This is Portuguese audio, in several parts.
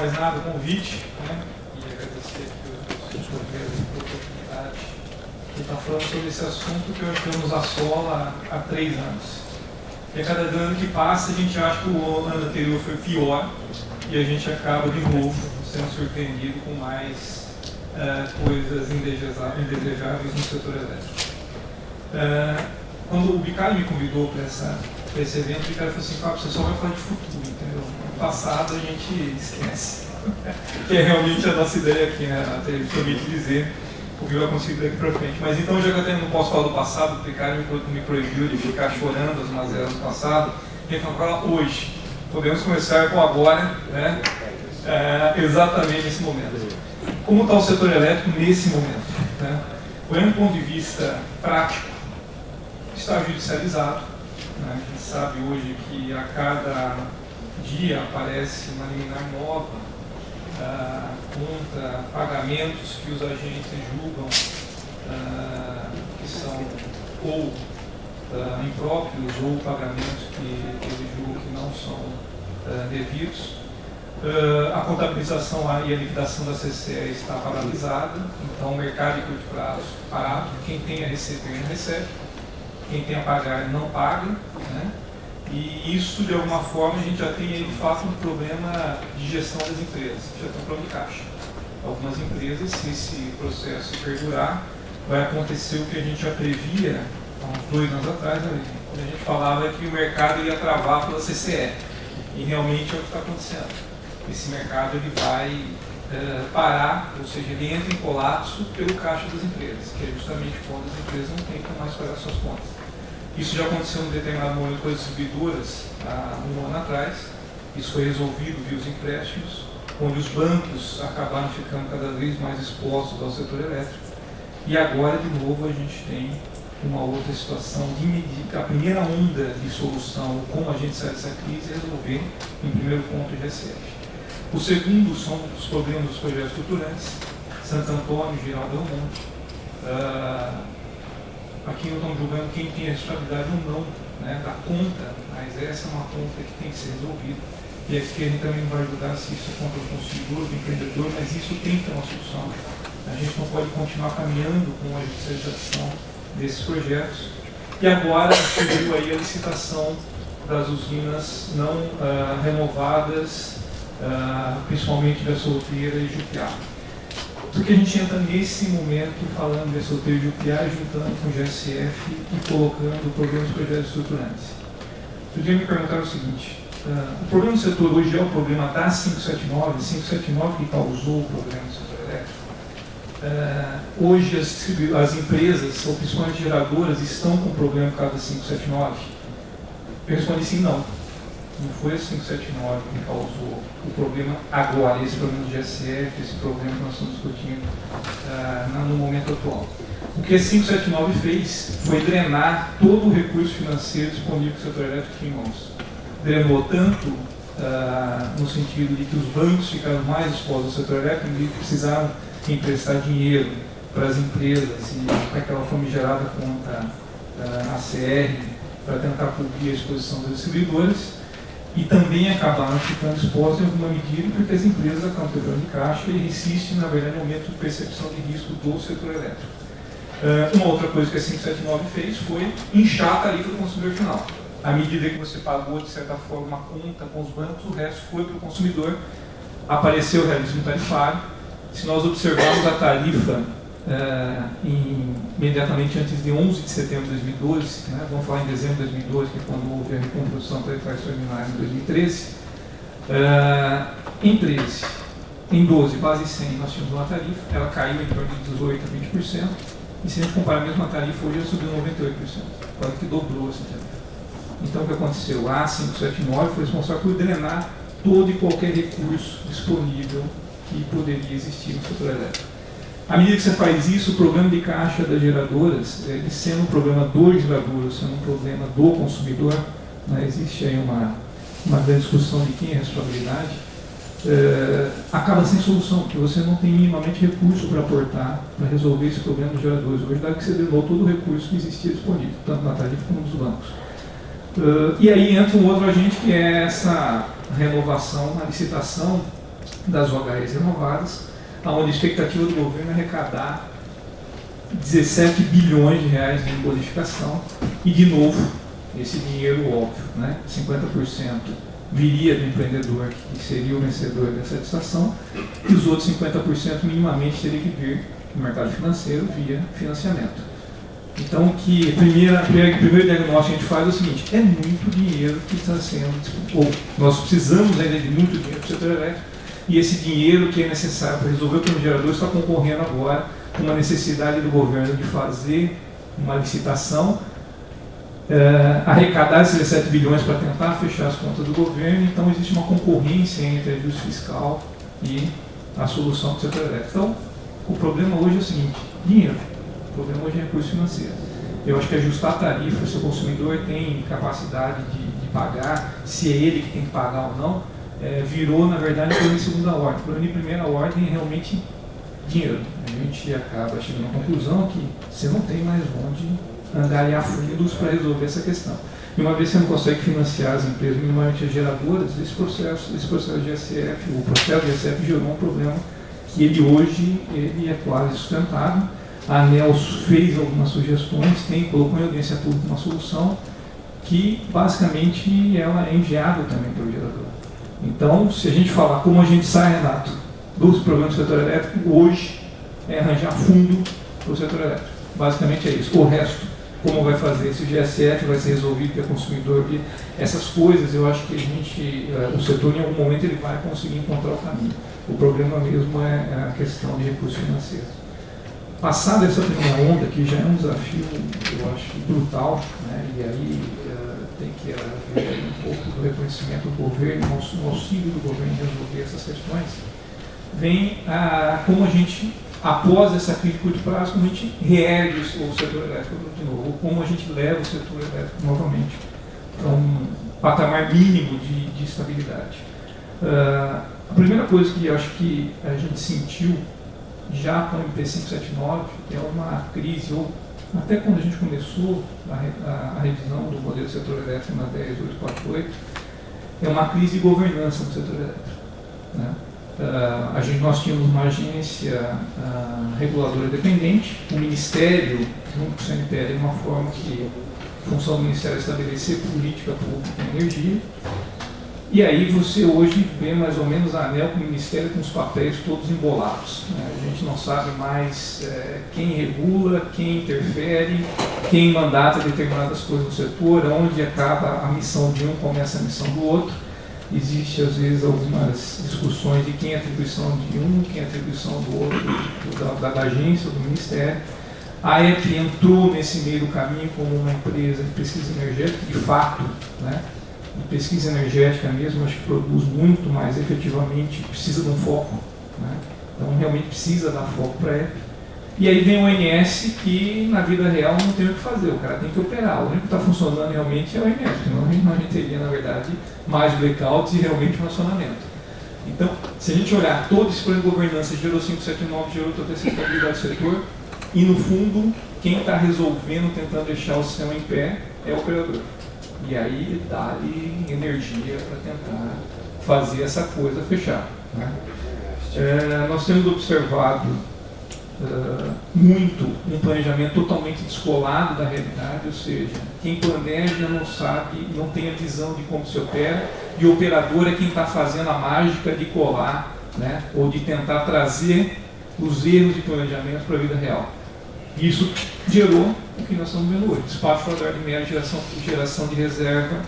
mais nada, o convite, né? E agradecer aqui os companheiros pela oportunidade de estar falando sobre esse assunto que nos assola há 3 anos. E a cada ano que passa, a gente acha que o ano anterior foi pior e a gente acaba de novo sendo surpreendido com mais coisas indesejáveis no setor elétrico. Quando o Bicalho me convidou para esse evento, o Bicalho falou assim: Fábio, você só vai falar de futuro, entendeu? No passado a gente esquece. Que é realmente a nossa ideia aqui, né? Ele promete dizer o que vai acontecer daqui para frente. Mas então, já que eu não posso falar do passado, o Bicalho me proibiu de ficar chorando as mazelas do passado, ele falou: fala hoje. Podemos começar com agora, né? Exatamente nesse momento. Como está o setor elétrico nesse momento? Né? Olhando do ponto de vista prático, está judicializado. Né? A gente sabe hoje que a cada dia aparece uma liminar nova contra pagamentos que os agentes julgam que são ou impróprios ou pagamentos que eles julgam que não são devidos. A contabilização e a liquidação da CCE está paralisada, então o mercado de curto prazo parado, quem tem a receber não recebe, quem tem a pagar não paga, né? E isso, de alguma forma, a gente já tem aí, de fato, um problema de gestão das empresas, já tem um problema de caixa. Algumas empresas, se esse processo perdurar, vai acontecer o que a gente já previa há uns 2 anos atrás, quando a gente falava que o mercado ia travar pela CCE, e realmente é o que está acontecendo. Esse mercado ele vai parar, ou seja, ele entra em colapso pelo caixa das empresas, que é justamente quando as empresas não têm como mais pagar suas contas. Isso já aconteceu em determinado momento com as distribuidoras há 1 ano atrás. Isso foi resolvido via os empréstimos, onde os bancos acabaram ficando cada vez mais expostos ao setor elétrico. E agora, de novo, a gente tem uma outra situação de medida. A primeira onda de solução, como a gente sai dessa crise, é resolver, em primeiro ponto, o GSF. O segundo são os problemas dos projetos estruturantes, Santo Antônio, Girau do Mundo. Aqui não estamos julgando quem tem a responsabilidade ou não, né, da conta, mas essa é uma conta que tem que ser resolvida. E aqui a gente também vai ajudar se isso é contra o consumidor, do empreendedor, mas isso tem que ter uma solução. A gente não pode continuar caminhando com a judicialização desses projetos. E agora surgiu aí a licitação das usinas não renovadas, principalmente da Solteira e Jupiá. Porque a gente entra nesse momento falando de Solteira e Jupiá, juntando com o GSF e colocando o problema dos projetos estruturantes. Outro dia me perguntaram o seguinte: o problema do setor hoje é o problema da 579, 579 que causou o problema do setor elétrico? Hoje as empresas, ou principalmente geradoras, estão com problema por causa da 579? Eu respondi sim, não. Não foi a 579 que causou o problema agora, esse problema do GSF, esse problema que nós estamos discutindo no momento atual. O que a 579 fez foi drenar todo o recurso financeiro disponível que o setor elétrico tinha em mãos. Drenou tanto no sentido de que os bancos ficaram mais expostos ao setor elétrico e precisaram emprestar dinheiro para as empresas e para aquela famigerada conta ACR para tentar cobrir a exposição dos distribuidores. E também acabaram ficando expostos em alguma medida porque as empresas acabam tendo de caixa e insistem, na verdade, no momento de percepção de risco do setor elétrico. Uma outra coisa que a 579 fez foi inchar a tarifa do consumidor final. À medida que você pagou, de certa forma, uma conta com os bancos, o resto foi para o consumidor, apareceu o realismo tarifário. Se nós observarmos a tarifa imediatamente antes de 11 de setembro de 2012, né, vamos falar em dezembro de 2012, que é quando houve a recomposição tarifária extraordinária em 2013, em 12, base 100, nós tínhamos uma tarifa, ela caiu em torno de 18% a 20%, e se a gente comparar a mesma tarifa, hoje ela subiu 98%, quase que dobrou essa tarifa. Então o que aconteceu? A 579 foi responsável por drenar todo e qualquer recurso disponível que poderia existir no setor elétrico. À medida que você faz isso, o problema de caixa das geradoras, ele sendo um problema do gerador, sendo um problema do consumidor, né, existe aí uma grande discussão de quem é a responsabilidade, acaba sem solução, porque você não tem minimamente recurso para aportar para resolver esse problema dos geradores. Hoje dá que você levou todo o recurso que existia disponível, tanto na tarifa como nos bancos. E aí entra um outro agente que é essa renovação, a licitação das OHRs renovadas, onde a expectativa do governo é arrecadar 17 bilhões de reais em bonificação, e de novo, esse dinheiro óbvio, né, 50% viria do empreendedor, que seria o vencedor dessa licitação, e os outros 50% minimamente teria que vir do mercado financeiro via financiamento. Então, o primeiro diagnóstico que a gente faz é o seguinte: é muito dinheiro que está sendo, ou nós precisamos ainda de muito dinheiro para o setor elétrico, e esse dinheiro que é necessário para resolver o problema gerador está concorrendo agora com uma necessidade do governo de fazer uma licitação, arrecadar esses 17 bilhões para tentar fechar as contas do governo. Então existe uma concorrência entre ajuste fiscal e a solução do setor elétrico. Então, o problema hoje é o seguinte: dinheiro. O problema hoje é recurso financeiro. Eu acho que ajustar a tarifa, se o consumidor tem capacidade de pagar, se é ele que tem que pagar ou não, virou, na verdade, um problema de segunda ordem. O problema de primeira ordem é realmente dinheiro. A gente acaba chegando à conclusão que você não tem mais onde angariar fundos para resolver essa questão. E uma vez que você não consegue financiar as empresas, minimamente as geradoras, esse processo de GSF, o processo de GSF gerou um problema que hoje é quase sustentável. A ANEEL fez algumas sugestões, colocou em audiência pública uma solução que basicamente ela é inviável também para o gerador. Então, se a gente falar como a gente sai, Renato, dos problemas do setor elétrico, hoje é arranjar fundo para o setor elétrico. Basicamente é isso. O resto, como vai fazer? Se o GSF vai ser resolvido pelo consumidor, essas coisas, eu acho que o setor em algum momento ele vai conseguir encontrar o caminho. O problema mesmo é a questão de recursos financeiros. Passada essa primeira onda, que já é um desafio, eu acho, brutal, né? E aí tem que haver um pouco do reconhecimento do governo, no auxílio do governo em resolver essas questões, vem como a gente, após essa crise de curto prazo, como a gente reergue o setor elétrico de novo, ou como a gente leva o setor elétrico novamente para um patamar mínimo de estabilidade. A primeira coisa que eu acho que a gente sentiu já com o MP579, que é uma crise, ou até quando a gente começou a revisão do modelo do setor elétrico na 10848, é uma crise de governança do setor elétrico, né? Nós tínhamos uma agência reguladora dependente, o Ministério, junto com o CNPL, é uma forma que a função do Ministério é estabelecer política pública em energia. E aí você hoje vê mais ou menos a ANEEL com o Ministério com os papéis todos embolados, né? A gente não sabe mais quem regula, quem interfere, quem mandata determinadas coisas no setor, onde acaba a missão de um, começa a missão do outro. Existe às vezes algumas discussões de quem é atribuição de um, quem é atribuição do outro, da agência, do Ministério. A AEP entrou nesse meio do caminho como uma empresa de pesquisa energética, de fato, né? De pesquisa energética mesmo, acho que produz muito, mas efetivamente precisa de um foco, né? Então realmente precisa dar foco para a AEP. E aí vem o ONS, que na vida real não tem o que fazer, o cara tem que operar. O único que está funcionando realmente é o ONS, senão a gente teria, na verdade, mais blackouts e realmente um acionamento. Então, se a gente olhar todo esse plano de governança, gerou 579, gerou toda essa estabilidade do setor, e no fundo, quem está resolvendo, tentando deixar o sistema em pé, é o operador. E aí dá-lhe energia para tentar fazer essa coisa fechar, né? Nós temos observado muito um planejamento totalmente descolado da realidade, ou seja, quem planeja não sabe, não tem a visão de como se opera, e o operador é quem está fazendo a mágica de colar, né, ou de tentar trazer os erros de planejamento para a vida real. Isso gerou o que nós estamos vendo hoje: despacho fora da ordem média, geração de reserva,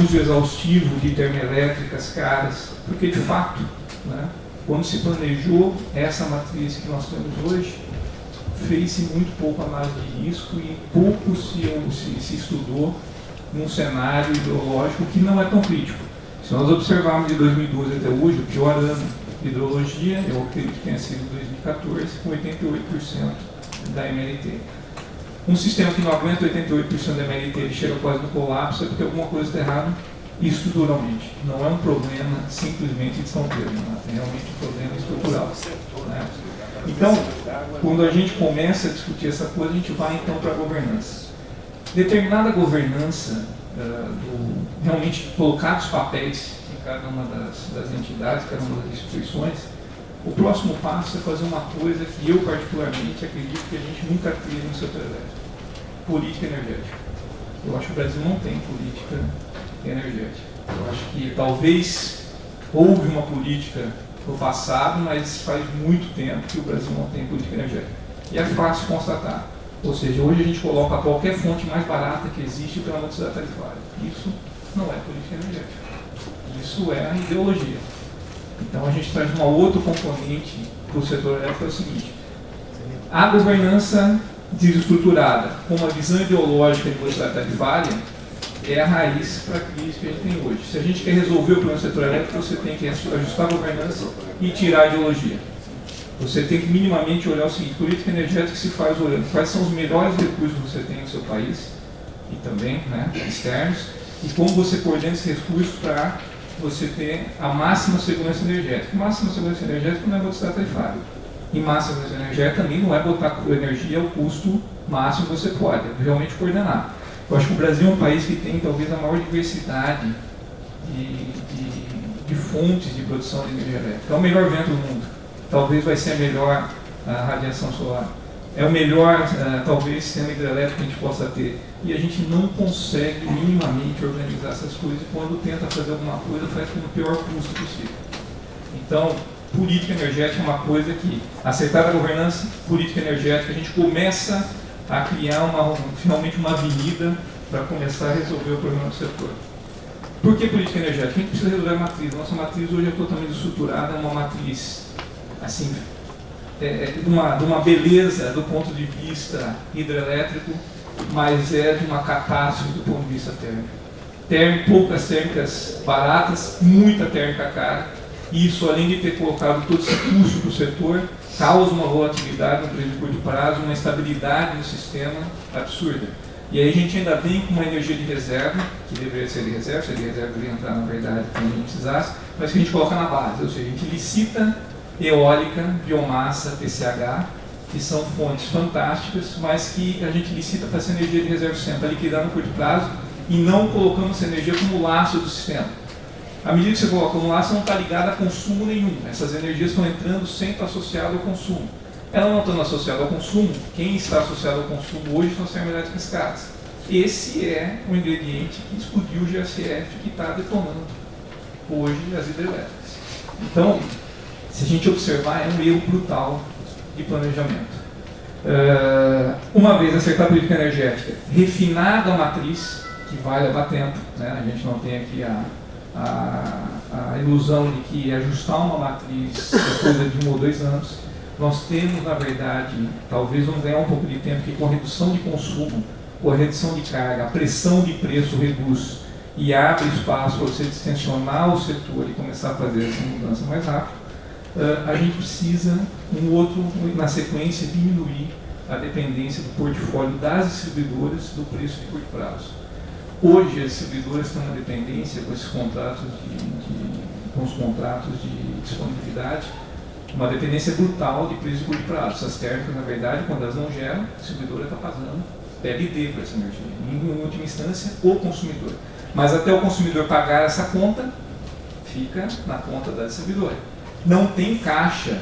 uso exaustivo de termoelétricas caras, porque de fato, né, quando se planejou essa matriz que nós temos hoje, fez-se muito pouco análise de risco e pouco se estudou num cenário hidrológico que não é tão crítico. Se nós observarmos de 2012 até hoje, o pior ano de hidrologia, eu acredito que tenha sido 2014, com 88% da MLT. Um sistema que não aguenta 88% da MLT, ele chega quase no colapso, é porque alguma coisa está errada estruturalmente. Não é um problema simplesmente de São Pedro, é realmente um problema estrutural, né? Então, quando a gente começa a discutir essa coisa, a gente vai então para a governança. determinada governança, realmente colocar os papéis em cada uma das entidades, cada uma das instituições, o próximo passo é fazer uma coisa que eu particularmente acredito que a gente nunca teve no setor elétrico: política energética. Eu acho que o Brasil não tem política energética. Eu acho que talvez houve uma política no passado, mas faz muito tempo que o Brasil não tem política energética. E é fácil constatar. Ou seja, hoje a gente coloca qualquer fonte mais barata que existe para amortizar tarifário. Isso não é política energética. Isso é a ideologia. Então a gente traz um outro componente para o setor elétrico, é o seguinte: a governança desestruturada com uma visão ideológica de amortizar tarifária é a raiz para a crise que a gente tem hoje. Se a gente quer resolver o problema do setor elétrico, você tem que ajustar a governança e tirar a ideologia. Você tem que minimamente olhar o seguinte: política energética se faz olhando quais são os melhores recursos que você tem no seu país, e também, né, externos, e como você coordena esses recursos para você ter a máxima segurança energética. Máxima segurança energética não é botar tarifário. E máxima segurança energética também não é botar energia ao custo máximo que você pode, é realmente coordenar. Eu acho que o Brasil é um país que tem talvez a maior diversidade de fontes de produção de energia elétrica. É o melhor vento do mundo. Talvez vai ser a melhor radiação solar. É o melhor, talvez, sistema hidrelétrico que a gente possa ter. E a gente não consegue minimamente organizar essas coisas, e quando tenta fazer alguma coisa, faz com o pior custo possível. Então, política energética é uma coisa que, acertar a governança, política energética, a gente começa a criar finalmente uma avenida para começar a resolver o problema do setor. Por que política energética? A gente precisa resolver a matriz. A nossa matriz hoje é totalmente estruturada, é uma matriz assim, de uma beleza do ponto de vista hidrelétrico, mas é de uma catástrofe do ponto de vista térmico. Poucas térmicas baratas, muita térmica cara, e isso, além de ter colocado todo esse custo para o setor, causa uma volatilidade no preço de curto prazo, uma instabilidade no sistema absurda. E aí a gente ainda vem com uma energia de reserva, que deveria ser de reserva, se a de reserva deveria entrar, na verdade, quando a gente precisasse, mas que a gente coloca na base, ou seja, a gente licita eólica, biomassa, TCH, que são fontes fantásticas, mas que a gente licita para essa energia de reserva sempre, para liquidar no curto prazo, e não colocando essa energia como laço do sistema. À medida que você coloca no laço, não está ligada a consumo nenhum. Essas energias estão entrando sem estar associadas ao consumo. Elas não estando associadas ao consumo, quem está associado ao consumo hoje são as termoelétricas caras. Esse é o ingrediente que explodiu o GSF, que está detonando hoje as hidrelétricas. Então, se a gente observar, é um erro brutal de planejamento. Uma vez acertar a política energética, refinada a matriz, que vai levar tempo, né? A gente não tem aqui a ilusão de que ajustar uma matriz é coisa de 1 ou 2 anos. Nós temos, na verdade, talvez vamos ganhar um pouco de tempo, que com a redução de consumo, com a redução de carga, a pressão de preço reduz e abre espaço para você distensionar o setor e começar a fazer essa mudança mais rápido. A gente precisa, na sequência, diminuir a dependência do portfólio das distribuidoras do preço de curto prazo. Hoje, as distribuidoras estão na dependência com esses contratos com os contratos de disponibilidade, uma dependência brutal de preço de curto prazo. Essas térmicas, na verdade, quando elas não geram, a distribuidora está pagando PLD por essa energia. Em última instância, o consumidor. Mas até o consumidor pagar essa conta, fica na conta da distribuidora. Não tem caixa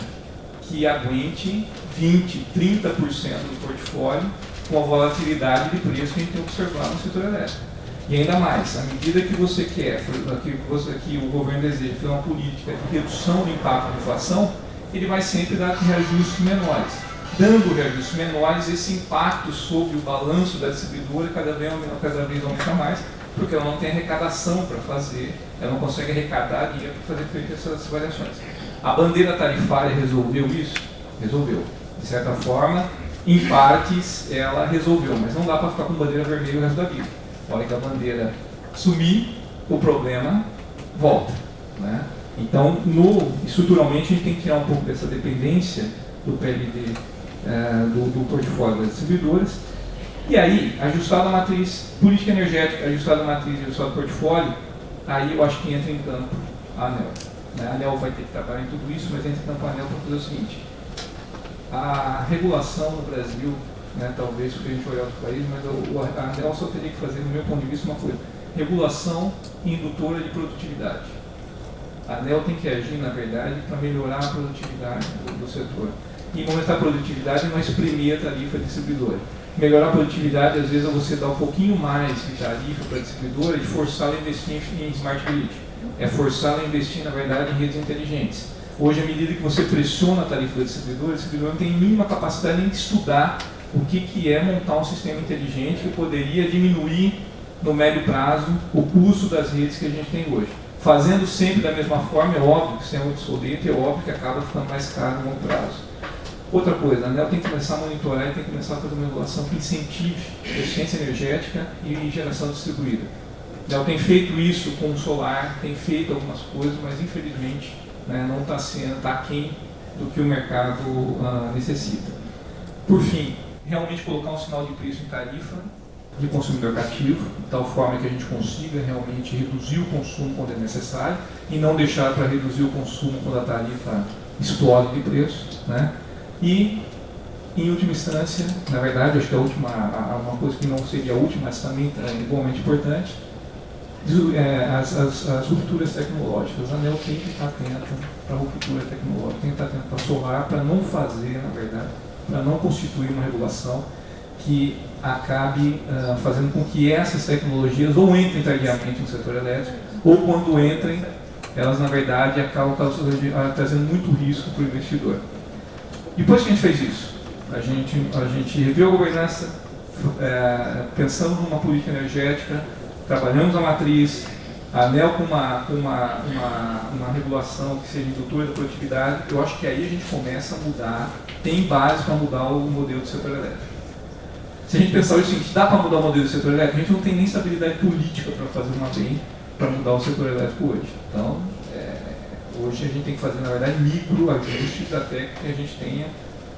que aguente 20%, 30% do portfólio com a volatilidade de preço que a gente tem observado no setor elétrico. E ainda mais, à medida que você quer, que o governo deseja fazer uma política de redução do impacto da inflação, ele vai sempre dar reajustes menores. Dando reajustes menores, esse impacto sobre o balanço da distribuidora cada vez aumenta mais, porque ela não tem arrecadação para fazer, ela não consegue arrecadar dinheiro para fazer frente a essas variações. A bandeira tarifária resolveu isso? Resolveu. De certa forma, em partes, ela resolveu, mas não dá para ficar com bandeira vermelha o resto da vida. A hora que a bandeira sumir, o problema volta, né? Então, estruturalmente, a gente tem que tirar um pouco dessa dependência do PLD, do portfólio das distribuidoras. E aí, ajustada a matriz, política energética, ajustada a matriz e ajustada o portfólio, aí eu acho que entra em campo a ANEEL. A ANEEL vai ter que trabalhar em tudo isso, mas entra em campo a ANEEL para fazer o seguinte: a regulação no Brasil né, talvez porque a gente olhar outro país, mas a ANEEL só teria que fazer, no meu ponto de vista, uma coisa: regulação indutora de produtividade. A ANEEL tem que agir, na verdade, para melhorar a produtividade do setor. E aumentar a produtividade não é exprimir a tarifa distribuidora. Melhorar a produtividade, às vezes, é você dar um pouquinho mais de tarifa para a distribuidora e forçá-la a investir em smart grid. É forçá-la a investir, na verdade, em redes inteligentes. Hoje, à medida que você pressiona a tarifa da distribuidora, a distribuidora não tem mínima capacidade nem de estudar o que é montar um sistema inteligente que poderia diminuir, no médio prazo, o custo das redes que a gente tem hoje. Fazendo sempre da mesma forma, é óbvio que o sistema é obsoleto, é óbvio que acaba ficando mais caro no longo prazo. Outra coisa, a ANEEL tem que começar a monitorar e tem que começar a fazer uma regulação que incentive eficiência energética e geração distribuída. A ANEEL tem feito isso com o solar, tem feito algumas coisas, mas infelizmente, né, não está aquém do que o mercado necessita. Por fim, realmente colocar um sinal de preço em tarifa de consumidor cativo, de tal forma que a gente consiga realmente reduzir o consumo quando é necessário e não deixar para reduzir o consumo quando a tarifa explode de preço, né? E, em última instância, na verdade, acho que uma coisa que não seria a última, mas também é igualmente importante, as rupturas tecnológicas. A ANEEL tem que estar atenta para a ruptura tecnológica, tem que estar atenta para solar, para não fazer, na verdade, para não constituir uma regulação que acabe fazendo com que essas tecnologias ou entrem tardiamente no setor elétrico, ou quando entrem, elas, na verdade, acabam trazendo muito risco para o investidor. Depois que a gente fez isso, a gente reviu a governança, pensamos numa política energética, trabalhamos a matriz, a ANEEL com uma regulação que seja indutora da produtividade. Eu acho que aí a gente começa a mudar, tem base para mudar o modelo do setor elétrico. Se a gente pensar o seguinte, dá para mudar o modelo do setor elétrico, a gente não tem nem estabilidade política para fazer uma lei para mudar o setor elétrico hoje. Então, hoje a gente tem que fazer, na verdade, microajustes até que a gente tenha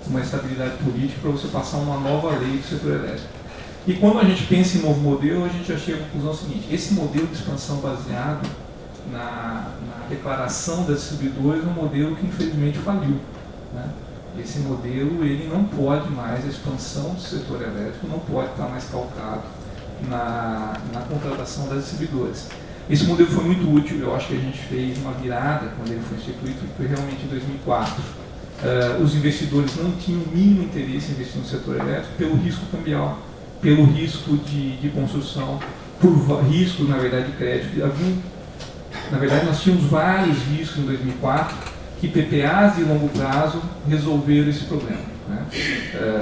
uma estabilidade política para você passar uma nova lei do setor elétrico. E quando a gente pensa em novo modelo, a gente já chega à conclusão seguinte: esse modelo de expansão baseado na declaração das distribuidoras é um modelo que infelizmente faliu, né? Esse modelo, ele não pode mais, a expansão do setor elétrico não pode estar mais calcado na contratação das distribuidoras. Esse modelo foi muito útil, eu acho que a gente fez uma virada quando ele foi instituído, foi realmente em 2004. Os investidores não tinham o mínimo interesse em investir no setor elétrico pelo risco cambial, pelo risco de construção, por risco, na verdade, de crédito. Na verdade, nós tínhamos vários riscos em 2004 que PPAs de longo prazo resolveram esse problema, né?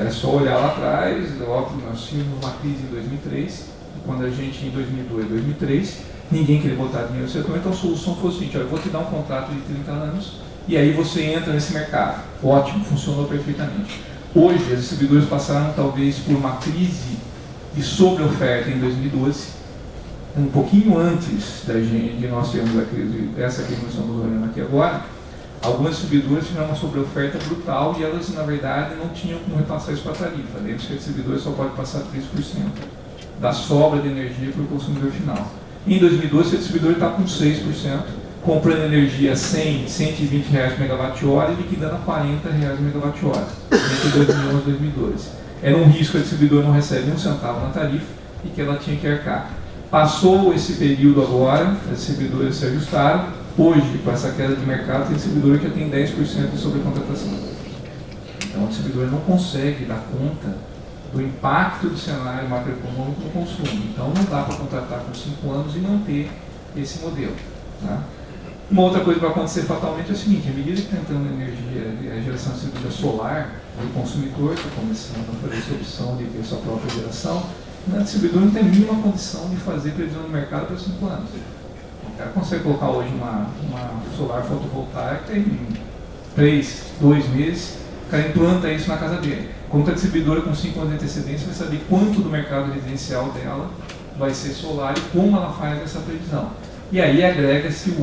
É só olhar lá atrás, óbvio, nós tínhamos uma crise em 2003, quando a gente, em 2002, 2003, ninguém queria botar dinheiro no setor, então a solução foi o seguinte: eu vou te dar um contrato de 30 anos e aí você entra nesse mercado. Ótimo, funcionou perfeitamente. Hoje, as distribuidoras passaram talvez por uma crise de sobre-oferta em 2012, um pouquinho antes de nós termos a crise, essa que nós estamos olhando aqui agora. Algumas distribuidoras tiveram uma sobre-oferta brutal e elas, na verdade, não tinham como repassar isso para a tarifa. Lembre-se que a distribuidora só pode passar 3% da sobra de energia para o consumidor final. Em 2012, a distribuidora está com 6%, comprando energia a 100, 120 reais por megawatt-hora e liquidando a 40 reais por megawatt-hora, entre 2011 e 2012. Era um risco que a distribuidora não recebe um centavo na tarifa e que ela tinha que arcar. Passou esse período agora, as distribuidoras se ajustaram. Hoje, com essa queda de mercado, tem distribuidora que já tem 10% de sobrecontratação. Então, a distribuidora não consegue dar conta do impacto do cenário macroeconômico no consumo. Então, não dá para contratar com 5 anos e não ter esse modelo, tá? Uma outra coisa que vai acontecer fatalmente é o seguinte: à medida que está entrando energia, a geração distribuída solar, o consumidor está começando a fazer essa opção de ter sua própria geração, a distribuidora não tem a mínima condição de fazer previsão do mercado para 5 anos. O cara consegue colocar hoje uma solar fotovoltaica em 2 meses, o cara implanta isso na casa dele. Como a distribuidora com 5 anos de antecedência vai saber quanto do mercado residencial dela vai ser solar e como ela faz essa previsão. E aí agrega-se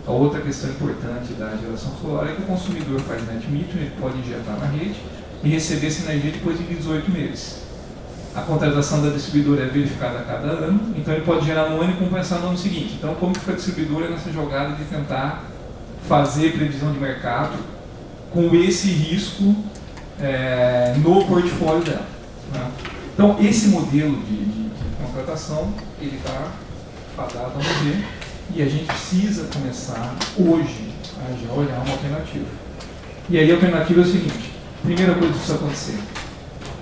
a outra questão importante da geração solar, é que o consumidor faz net metering, ele pode injetar na rede e receber essa energia depois de 18 meses. A contratação da distribuidora é verificada a cada ano, então ele pode gerar no ano e compensar no ano seguinte. Então, como que foi a distribuidora nessa jogada de tentar fazer previsão de mercado com esse risco no portfólio dela. Né? Então, esse modelo de contratação, ele está fadado a morrer e a gente precisa começar hoje a já olhar uma alternativa. E aí a alternativa é o seguinte: primeira coisa que precisa acontecer,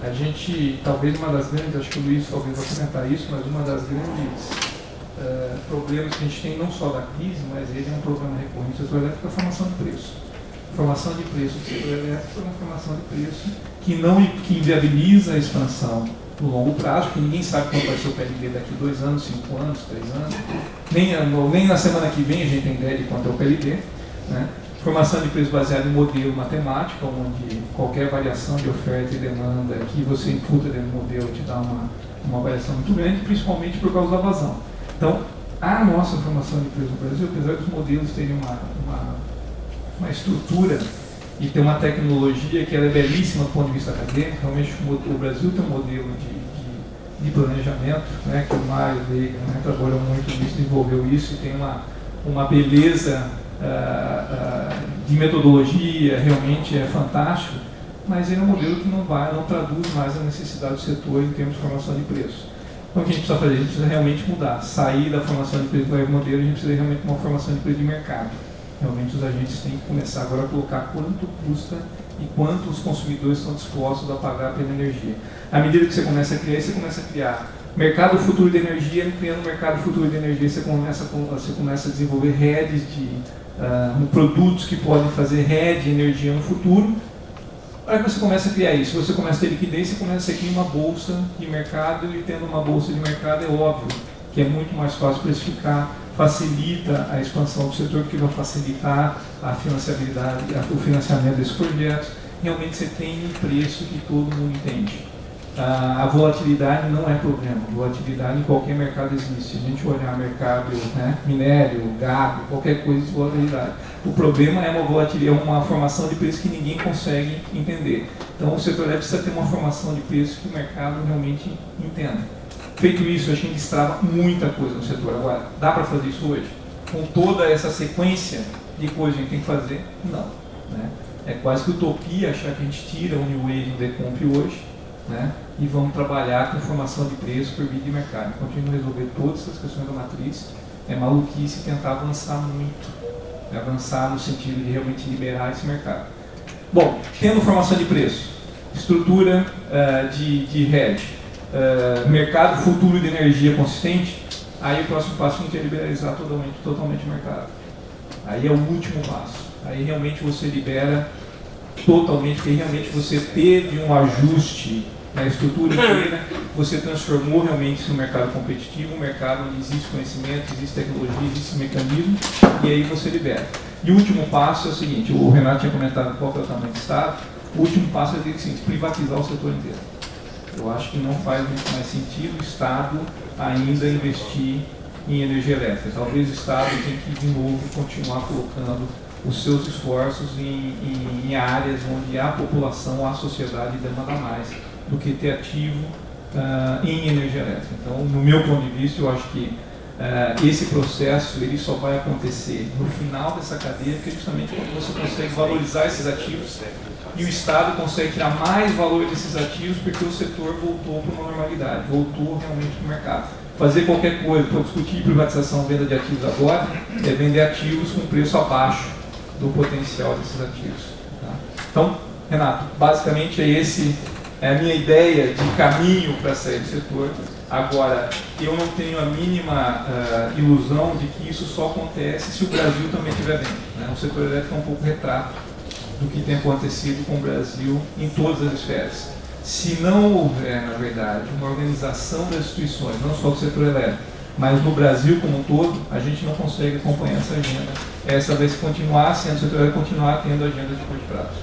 a gente, talvez uma das grandes, acho que o Luiz talvez vai comentar isso, mas uma das grandes problemas que a gente tem, não só da crise, mas ele é um problema recorrente do setor elétrico, é a formação de preço. A formação de preço do setor elétrico é uma formação de preço que inviabiliza a expansão no longo prazo, porque ninguém sabe quanto vai ser o PLD daqui 2 anos, 5 anos, 3 anos, nem na semana que vem a gente tem ideia de quanto é o PLD, né? Formação de preço baseada em modelo matemático, onde qualquer variação de oferta e demanda que você imputa dentro do modelo te dá uma variação muito grande, principalmente por causa da vazão. Então, a nossa formação de preço no Brasil, apesar dos modelos terem uma estrutura e ter uma tecnologia que ela é belíssima do ponto de vista acadêmico, realmente o Brasil tem um modelo de planejamento, né, que o Mário Veiga, né, trabalhou muito nisso, desenvolveu isso e tem uma beleza de metodologia, realmente é fantástico, mas ele é um modelo que não traduz mais a necessidade do setor em termos de formação de preço. Então o que a gente precisa fazer? A gente precisa realmente mudar, sair da formação de preço do modelo, a gente precisa realmente de uma formação de preço de mercado. Realmente os agentes têm que começar agora a colocar quanto custa e quanto os consumidores estão dispostos a pagar pela energia. À medida que você começa a criar mercado futuro de energia, criando mercado futuro de energia, você começa a desenvolver redes de produtos que podem fazer rede de energia no futuro. A hora que você começa a criar isso, você começa a ter liquidez, você começa a criar uma bolsa de mercado, e tendo uma bolsa de mercado é óbvio que é muito mais fácil precificar, facilita a expansão do setor, porque vai facilitar a financiabilidade, o financiamento desses projetos. Realmente você tem um preço que todo mundo entende. A volatilidade não é problema, volatilidade em qualquer mercado existe. Se a gente olhar mercado, né, minério, gado, qualquer coisa de volatilidade. O problema é uma formação de preço que ninguém consegue entender. Então o setor precisa ter uma formação de preço que o mercado realmente entenda. Feito isso, a gente destrava muita coisa no setor. Agora, dá para fazer isso hoje? Com toda essa sequência de coisas que a gente tem que fazer? Não. Né? É quase que utopia achar que a gente tira o New Wave do Decomp hoje, né? E vamos trabalhar com formação de preço por via de mercado. Continuamos a resolver todas essas questões da matriz. É maluquice tentar avançar muito. Avançar no sentido de realmente liberar esse mercado. Bom, tendo formação de preço, estrutura de rede, mercado futuro de energia consistente, aí o próximo passo é liberalizar totalmente o mercado. Aí é o último passo. Aí realmente você libera totalmente, porque realmente você teve um ajuste na estrutura inteira, você transformou realmente isso num mercado competitivo, um mercado onde existe conhecimento, existe tecnologia, existe mecanismo, e aí você libera. E o último passo é o seguinte: o Renato tinha comentado qual que é o tamanho do Estado. O último passo é dizer, privatizar o setor inteiro. Eu acho que não faz muito mais sentido o Estado ainda investir em energia elétrica. Talvez o Estado tenha que, de novo, continuar colocando os seus esforços em áreas onde a população, a sociedade demanda mais do que ter ativo em energia elétrica. Então, no meu ponto de vista, eu acho que esse processo ele só vai acontecer no final dessa cadeia, que é justamente quando você consegue valorizar esses ativos e o Estado consegue tirar mais valor desses ativos, porque o setor voltou para uma normalidade, voltou realmente para o mercado. Fazer qualquer coisa para discutir privatização, venda de ativos agora, é vender ativos com preço abaixo do potencial desses ativos. Tá? Então, Renato, basicamente é a minha ideia de caminho para sair do setor. Agora, eu não tenho a mínima ilusão de que isso só acontece se o Brasil também estiver bem. Né? O setor elétrico é um pouco retrato do que tem acontecido com o Brasil em todas as esferas. Se não houver, na verdade, uma organização das instituições, não só do setor elétrico, mas no Brasil como um todo, a gente não consegue acompanhar essa agenda. Essa vai continuar sendo, o setor vai continuar tendo agenda de curto prazo.